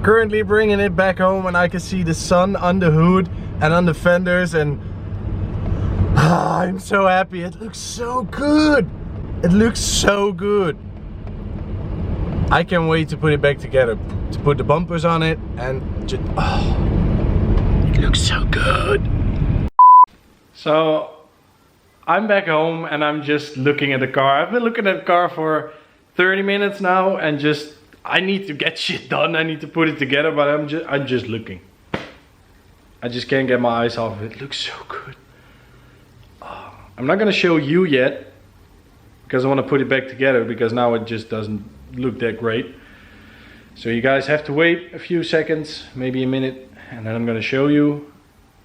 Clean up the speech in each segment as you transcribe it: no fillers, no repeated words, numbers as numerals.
Currently bringing it back home and I can see the sun on the hood and on the fenders, and I'm so happy. It looks so good. It looks so good. I can't wait to put it back together, to put the bumpers on it, and just, it looks so good. So I'm back home and I'm just looking at the car. I've been looking at the car for 30 minutes now and just I need to get shit done. I need to put it together, but I'm just looking. I just can't get my eyes off it. It looks so good. Oh, I'm not gonna show you yet because I want to put it back together, because now it just doesn't look that great. So you guys have to wait a few seconds, maybe a minute, and then I'm gonna show you.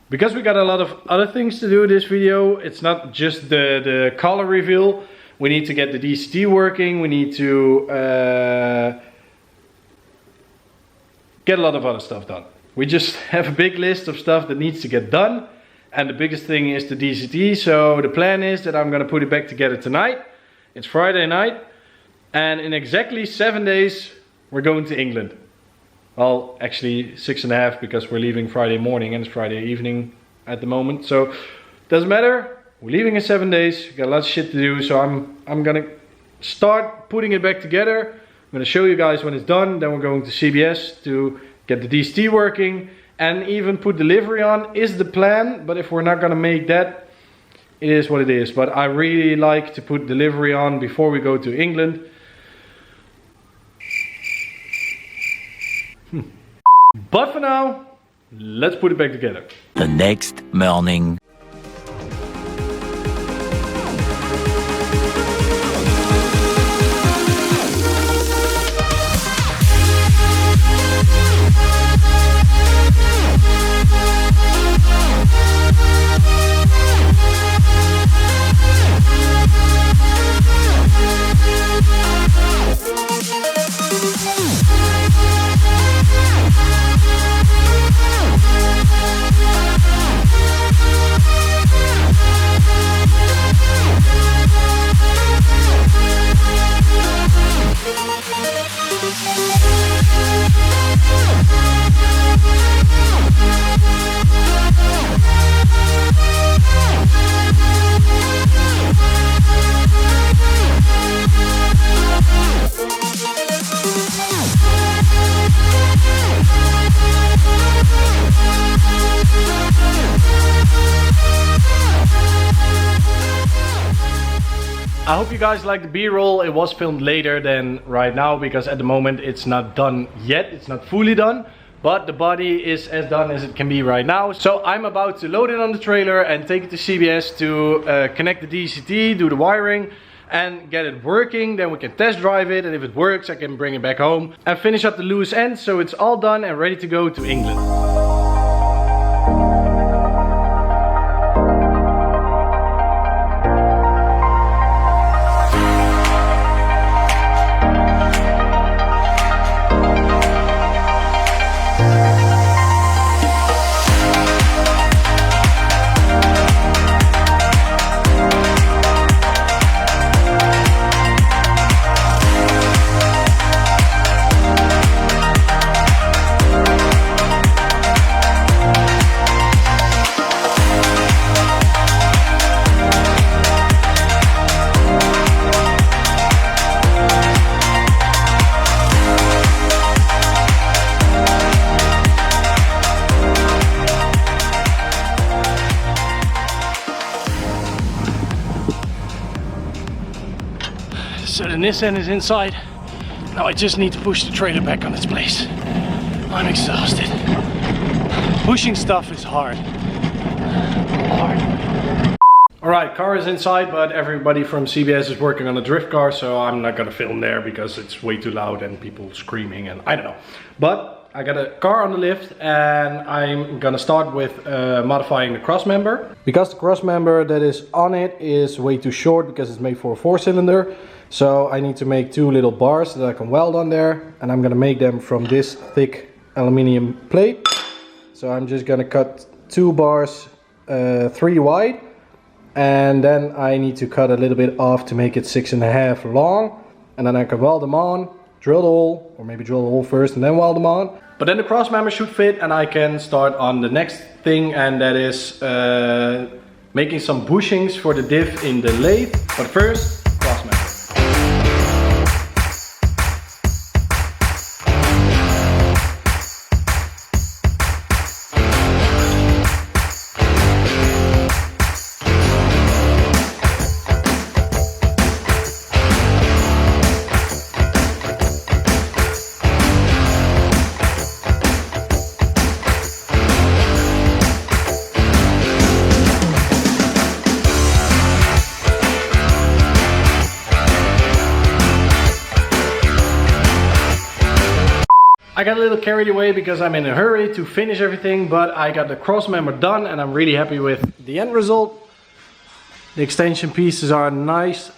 Because we got a lot of other things to do in this video. It's not just the color reveal. We need to get the DCT working. We need to get a lot of other stuff done. We just have a big list of stuff that needs to get done, and the biggest thing is the DCT. So the plan is that I'm gonna put it back together tonight. It's Friday night, and in exactly 7 days we're going to England. Well, actually 6.5, because we're leaving Friday morning and it's Friday evening at the moment. So doesn't matter, we're leaving in 7 days. Got lots of shit to do, so I'm gonna start putting it back together. I'm going to show you guys when it's done. Then we're going to CBS to get the DCT working and even put delivery on is the plan. But if we're not going to make that, it is what it is. But I really like to put delivery on before we go to England. But for now, let's put it back together. The next morning. I hope you guys like the B-roll. It was filmed later than right now because at the moment it's not done yet. It's not fully done, but the body is as done as it can be right now. So I'm about to load it on the trailer and take it to CBS to connect the DCT, do the wiring and get it working. Then we can test drive it, and if it works I can bring it back home and finish up the loose ends so it's all done and ready to go to England. So the Nissan is inside. Now I just need to push the trailer back on its place. I'm exhausted. Pushing stuff is hard. Alright, car is inside, but everybody from CBS is working on a drift car, so I'm not gonna film there because it's way too loud and people screaming and I don't know. But I got a car on the lift and I'm gonna start with modifying the cross member. Because the cross member that is on it is way too short because it's made for a 4-cylinder. So I need to make 2 little bars that I can weld on there, and I'm gonna make them from this thick aluminum plate. So I'm just gonna cut 2 bars 3 wide. And then I need to cut a little bit off to make it 6.5 long. And then I can weld them on, drill the hole, or maybe drill the hole first and then weld them on. But then the cross member should fit and I can start on the next thing, and that is making some bushings for the diff in the lathe. But first, cross member. I got a little carried away because I'm in a hurry to finish everything, but I got the cross member done and I'm really happy with the end result. The extension pieces are nice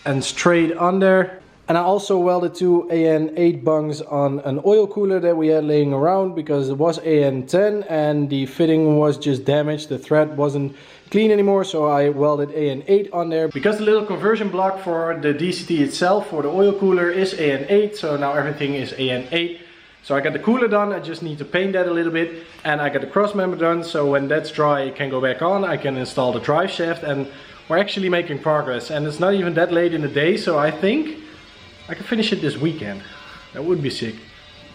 and straight on there. And I also welded 2 AN8 bungs on an oil cooler that we had laying around because it was AN10 and the fitting was just damaged. The thread wasn't clean anymore, so I welded AN8 on there. Because the little conversion block for the DCT itself for the oil cooler is AN8, so now everything is AN8. So I got the cooler done, I just need to paint that a little bit, and I got the cross member done, so when that's dry it can go back on, I can install the drive shaft, and we're actually making progress. And it's not even that late in the day, so I think I can finish it this weekend. That would be sick.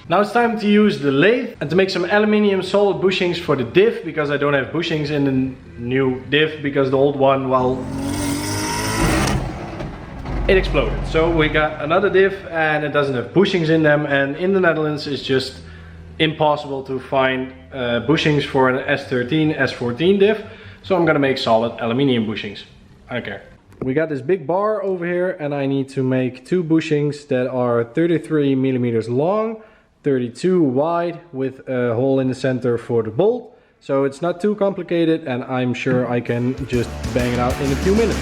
Now it's time to use the lathe and to make some aluminium solid bushings for the diff, because I don't have bushings in the new diff because the old one, well, it exploded. So we got another diff and it doesn't have bushings in them, and in the Netherlands it's just impossible to find bushings for an S13, S14 diff. So I'm gonna make solid aluminium bushings. I don't care. We got this big bar over here and I need to make 2 bushings that are 33 millimeters long, 32 wide, with a hole in the center for the bolt. So it's not too complicated and I'm sure I can just bang it out in a few minutes.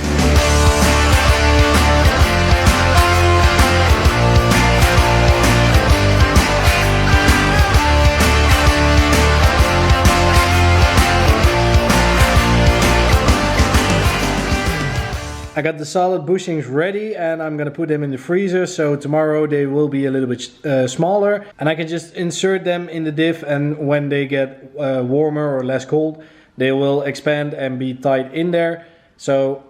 I got the solid bushings ready and I'm gonna put them in the freezer, so tomorrow they will be a little bit smaller and I can just insert them in the diff, and when they get warmer or less cold they will expand and be tight in there. So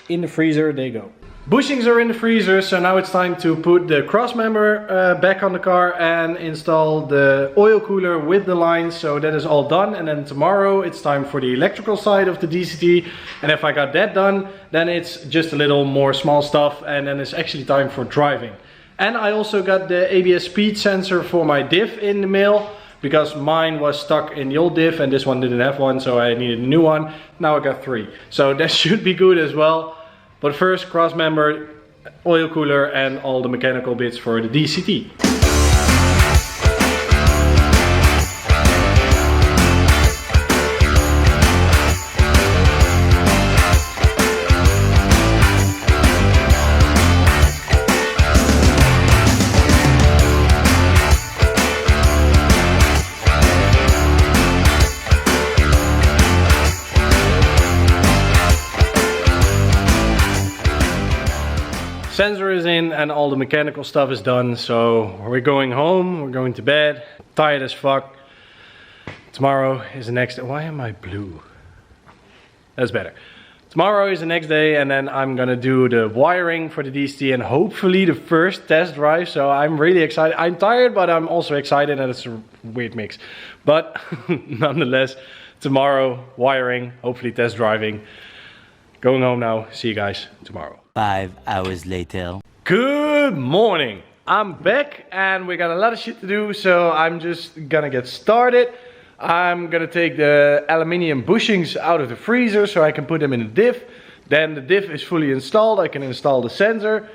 in the freezer they go. Bushings are in the freezer, so now it's time to put the cross member back on the car and install the oil cooler with the lines. So that is all done, and then tomorrow it's time for the electrical side of the DCT, and if I got that done then it's just a little more small stuff, and then it's actually time for driving. And I also got the ABS speed sensor for my diff in the mail, because mine was stuck in the old diff and this one didn't have one, so I needed a new one. Now I got 3, so that should be good as well. But first, cross member, oil cooler and all the mechanical bits for the DCT. Sensor is in and all the mechanical stuff is done, so we're going home, we're going to bed, tired as fuck. Tomorrow is the next day. Why am I blue? That's better. Tomorrow is the next day and then I'm gonna do the wiring for the DCT and hopefully the first test drive, so I'm really excited. I'm tired, but I'm also excited, and it's a weird mix. But nonetheless, tomorrow wiring, hopefully test driving. Going home now, see you guys tomorrow. 5 hours later. Good morning. I'm back and we got a lot of shit to do, so I'm just gonna get started. I'm gonna take the aluminium bushings out of the freezer so I can put them in the diff. Then the diff is fully installed, I can install the sensor.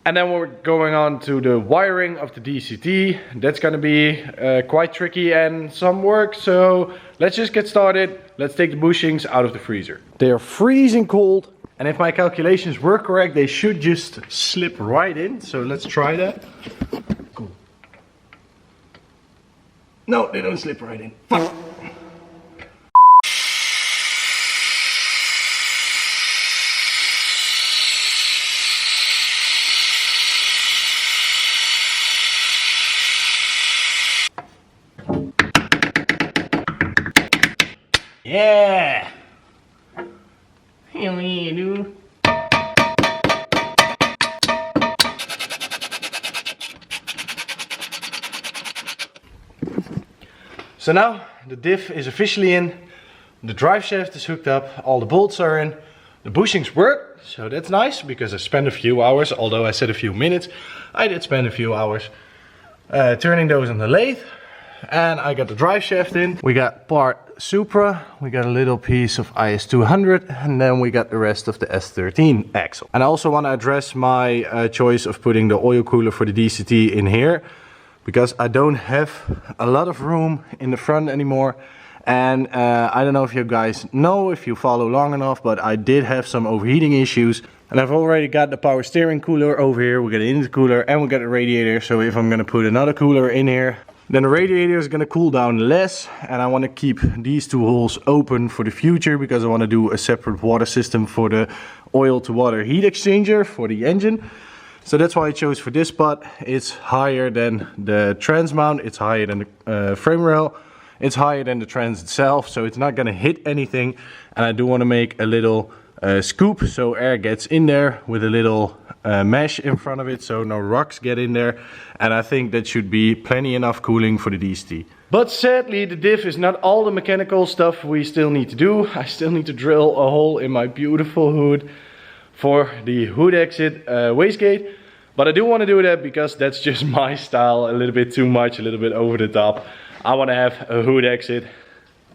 And then we're going on to the wiring of the DCT. That's gonna be quite tricky and some work, so let's just get started. Let's take the bushings out of the freezer. They are freezing cold, and if my calculations were correct, they should just slip right in. So let's try that. Cool. No, they don't slip right in. Fuck. Yeah! Hell yeah, dude. So now the diff is officially in, the drive shaft is hooked up, all the bolts are in, the bushings work, so that's nice because I spent a few hours, although I said a few minutes, I did spend a few hours turning those on the lathe. And I got the drive shaft in. We got part Supra, we got a little piece of IS200, and then we got the rest of the S13 axle. And I also want to address my choice of putting the oil cooler for the DCT in here, because I don't have a lot of room in the front anymore. And I don't know if you guys know, if you follow long enough, but I did have some overheating issues. And I've already got the power steering cooler over here, we got an intercooler and we got a radiator. So if I'm gonna put another cooler in here, then the radiator is going to cool down less, and I want to keep these two holes open for the future because I want to do a separate water system for the oil to water heat exchanger for the engine. So that's why I chose for this spot. It's higher than the trans mount, it's higher than the frame rail, it's higher than the trans itself, so it's not going to hit anything. And I do want to make a little scoop so air gets in there with a little mesh in front of it so no rocks get in there, and I think that should be plenty enough cooling for the DCT. But sadly the diff is not all the mechanical stuff we still need to do. I still need to drill a hole in my beautiful hood for the hood exit wastegate, but I do want to do that because that's just my style, a little bit too much, a little bit over the top. I want to have a hood exit.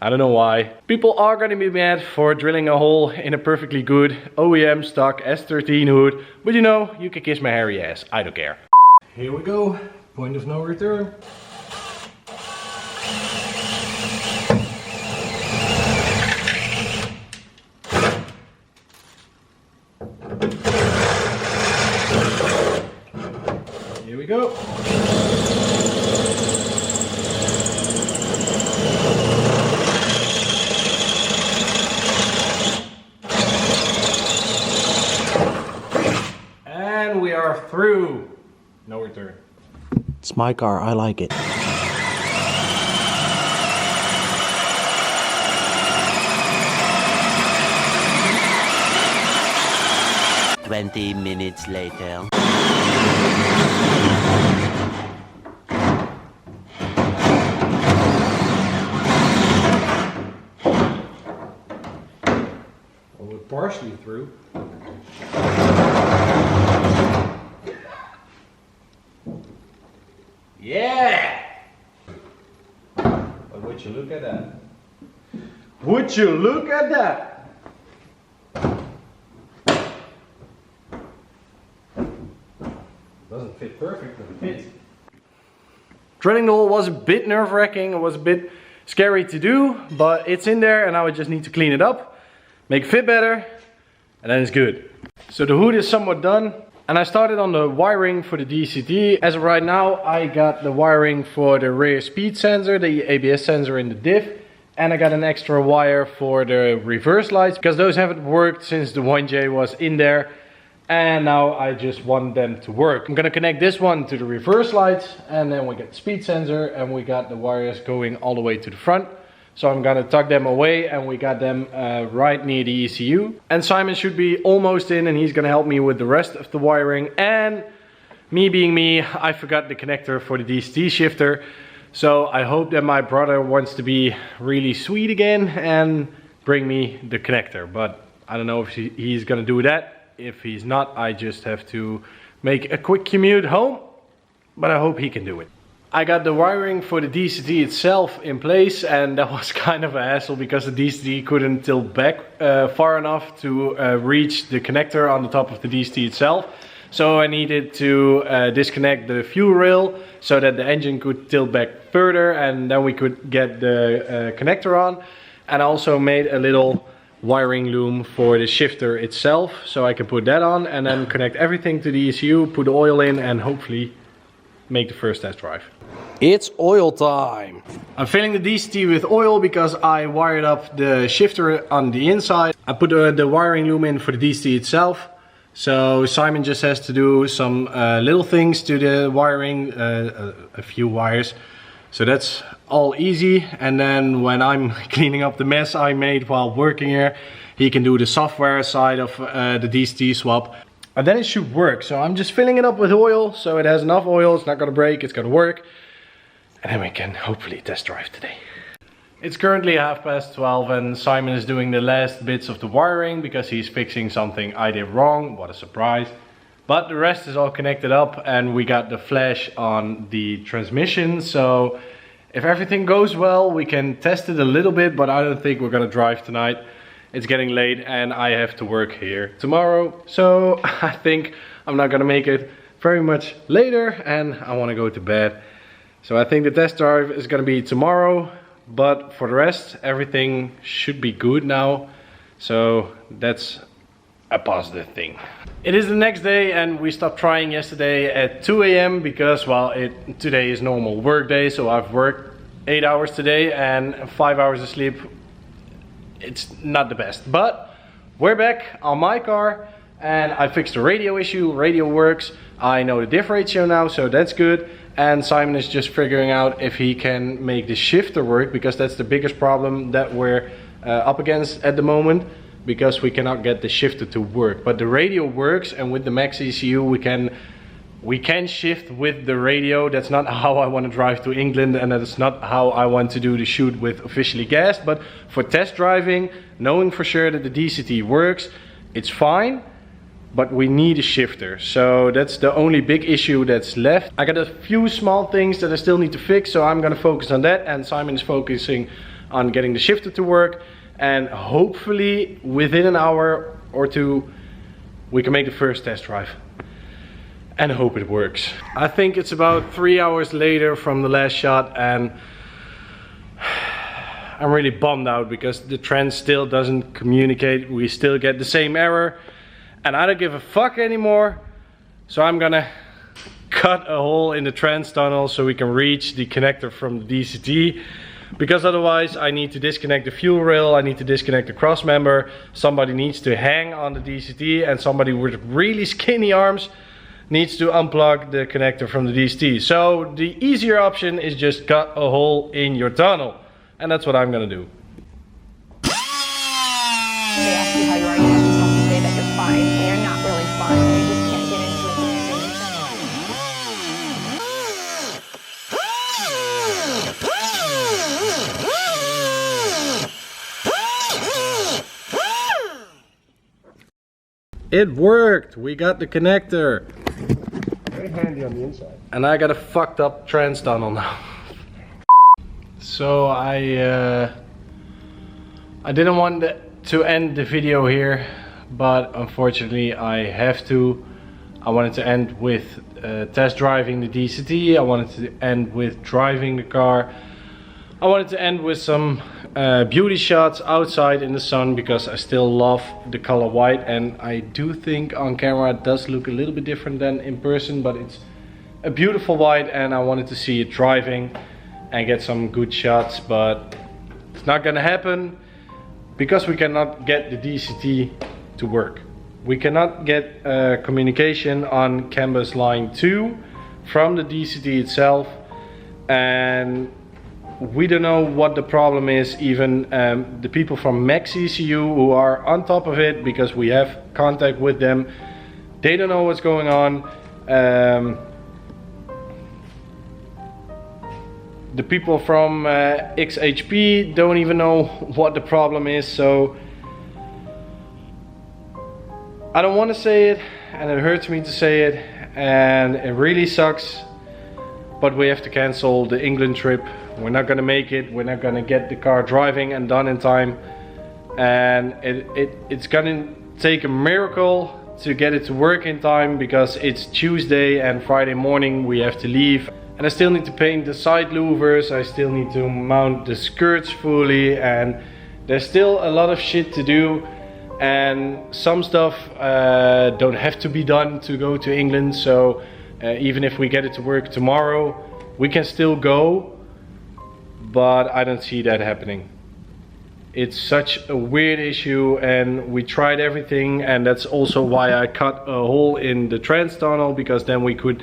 I don't know why. People are going to be mad for drilling a hole in a perfectly good OEM stock S13 hood, but you know, you can kiss my hairy ass, I don't care. Here we go, point of no return. Here we go. We are through. No return. It's my car, I like it. "20 minutes later." Well, we're partially through. Yeah! But would you look at that? Would you look at that? Doesn't fit perfect, but it fits. Drilling the hole was a bit nerve-wracking, it was a bit scary to do, but it's in there and now I just need to clean it up, make it fit better, and then it's good. So the hood is somewhat done. And I started on the wiring for the DCT. As of right now, I got the wiring for the rear speed sensor, the ABS sensor in the diff. And I got an extra wire for the reverse lights, because those haven't worked since the 1J was in there. And now I just want them to work. I'm gonna connect this one to the reverse lights, and then we get the speed sensor, and we got the wires going all the way to the front. So I'm gonna tuck them away, and we got them right near the ECU. And Simon should be almost in, and he's gonna help me with the rest of the wiring. And me being me, I forgot the connector for the DCT shifter. So I hope that my brother wants to be really sweet again and bring me the connector. But I don't know if he's gonna do that. If he's not, I just have to make a quick commute home. But I hope he can do it. I got the wiring for the DCT itself in place, and that was kind of a hassle because the DCT couldn't tilt back far enough to reach the connector on the top of the DCT itself. So I needed to disconnect the fuel rail so that the engine could tilt back further, and then we could get the connector on. And I also made a little wiring loom for the shifter itself, so I can put that on and then connect everything to the ECU, put the oil in, and hopefully make the first test drive. It's oil time. I'm filling the DCT with oil because I wired up the shifter on the inside. I put the wiring loom in for the DCT itself. So Simon just has to do some little things to the wiring, a few wires. So that's all easy. And then when I'm cleaning up the mess I made while working here, he can do the software side of the DCT swap. And then it should work. So I'm just filling it up with oil, so it has enough oil, it's not gonna break, it's gonna work. And then we can hopefully test drive today. It's currently 12:30 and Simon is doing the last bits of the wiring because he's fixing something I did wrong. What a surprise. But the rest is all connected up and we got the flash on the transmission. So if everything goes well, we can test it a little bit, but I don't think we're gonna drive tonight. It's getting late and I have to work here tomorrow. So I think I'm not gonna make it very much later and I wanna go to bed. So I think the test drive is gonna be tomorrow, but for the rest, everything should be good now. So that's a positive thing. It is the next day and we stopped trying yesterday at 2 AM because, well, today is normal work day. So I've worked 8 hours today and 5 hours of sleep. It's not the best, but we're back on my car and I fixed the radio issue. Radio works. I know the diff ratio now, so that's good. And Simon is just figuring out if he can make the shifter work, because that's the biggest problem that we're up against at the moment, because we cannot get the shifter to work. But the radio works, and with the Max ECU we can shift with the radio. That's not how I want to drive to England, and that's not how I want to do the shoot with officially gassed. But for test driving, knowing for sure that the DCT works, it's fine. But we need a shifter, so that's the only big issue that's left. I got a few small things that I still need to fix, so I'm gonna focus on that, and Simon is focusing on getting the shifter to work, and hopefully within an hour or two we can make the first test drive and hope it works. I think it's about 3 hours later from the last shot and I'm really bummed out because the trans still doesn't communicate. We still get the same error. And I don't give a fuck anymore, so I'm gonna cut a hole in the trans tunnel so we can reach the connector from the DCT, because otherwise I need to disconnect the fuel rail, I need to disconnect the cross member, somebody needs to hang on the DCT, and somebody with really skinny arms needs to unplug the connector from the DCT. So the easier option is just cut a hole in your tunnel, and that's what I'm gonna do. They ask you how you are, you just have to say that you're fine, and you're not really fine, you just can't get into it. It worked! We got the connector! Very handy on the inside. And I got a fucked up trans tunnel now. So I didn't want to end the video here, but unfortunately I have to. I wanted to end with test driving the DCT, I wanted to end with driving the car, I wanted to end with some beauty shots outside in the sun, because I still love the color white, and I do think on camera it does look a little bit different than in person, but it's a beautiful white and I wanted to see it driving and get some good shots, but it's not gonna happen because we cannot get the DCT to work. We cannot get communication on CAN bus line 2 from the DCT itself, and we don't know what the problem is. Even the people from Max ECU, who are on top of it because we have contact with them, they don't know what's going on. The people from XHP don't even know what the problem is, so I don't want to say it, and it hurts me to say it, and it really sucks, but we have to cancel the England trip. We're not gonna make it. We're not gonna get the car driving and done in time. And it's gonna take a miracle to get it to work in time, because it's Tuesday and Friday morning we have to leave. And I still need to paint the side louvers, I still need to mount the skirts fully, and there's still a lot of shit to do. And some stuff don't have to be done to go to England, so even if we get it to work tomorrow, we can still go, but I don't see that happening. It's such a weird issue, and we tried everything, and that's also why I cut a hole in the trans tunnel, because then we could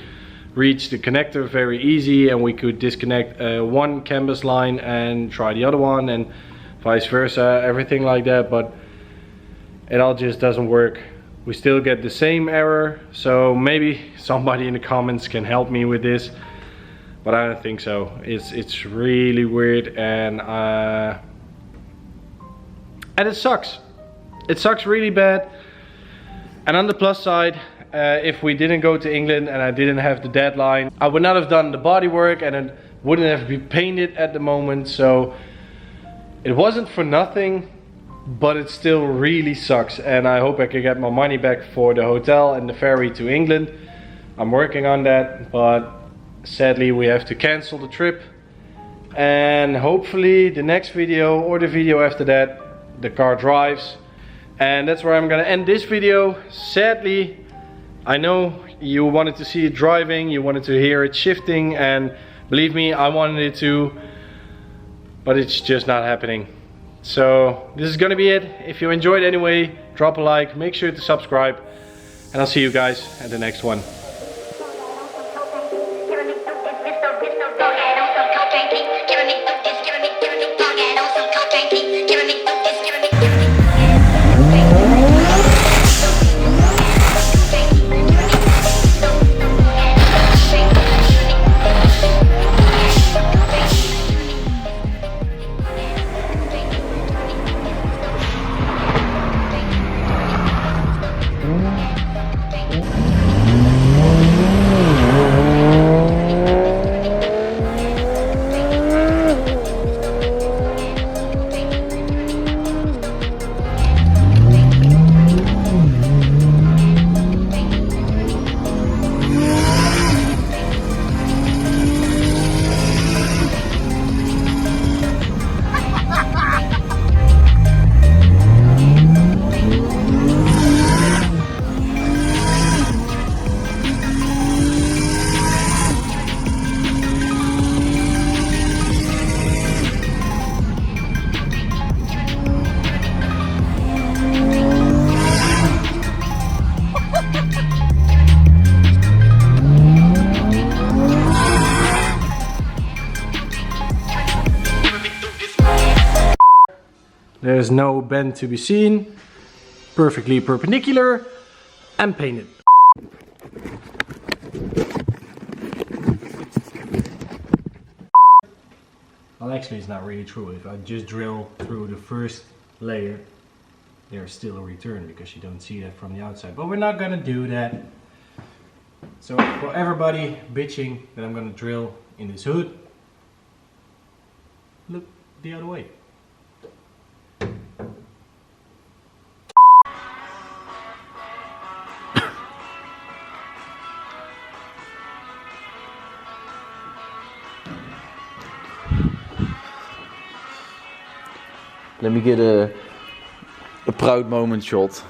reach the connector very easy, and we could disconnect one canvas line and try the other one, and vice versa, everything like that. But it all just doesn't work. We still get the same error, so maybe somebody in the comments can help me with this, but I don't think so. It's really weird, and it sucks. It sucks really bad. And on the plus side, if we didn't go to England and I didn't have the deadline, I would not have done the bodywork, and it wouldn't have been painted at the moment. So it wasn't for nothing, but it still really sucks. And I hope I can get my money back for the hotel and the ferry to England. I'm working on that, but sadly we have to cancel the trip. And hopefully the next video or the video after that, the car drives. And that's where I'm gonna end this video. Sadly, I know you wanted to see it driving, you wanted to hear it shifting, and believe me, I wanted it to, but it's just not happening. So this is gonna be it. If you enjoyed anyway, drop a like, make sure to subscribe, and I'll see you guys at the next one. There's no bend to be seen, perfectly perpendicular and painted. Well, actually it's not really true. If I just drill through the first layer, there's still a return because you don't see that from the outside. But we're not gonna do that. So for everybody bitching that I'm gonna drill in this hood, look the other way. Let me get a proud moment shot.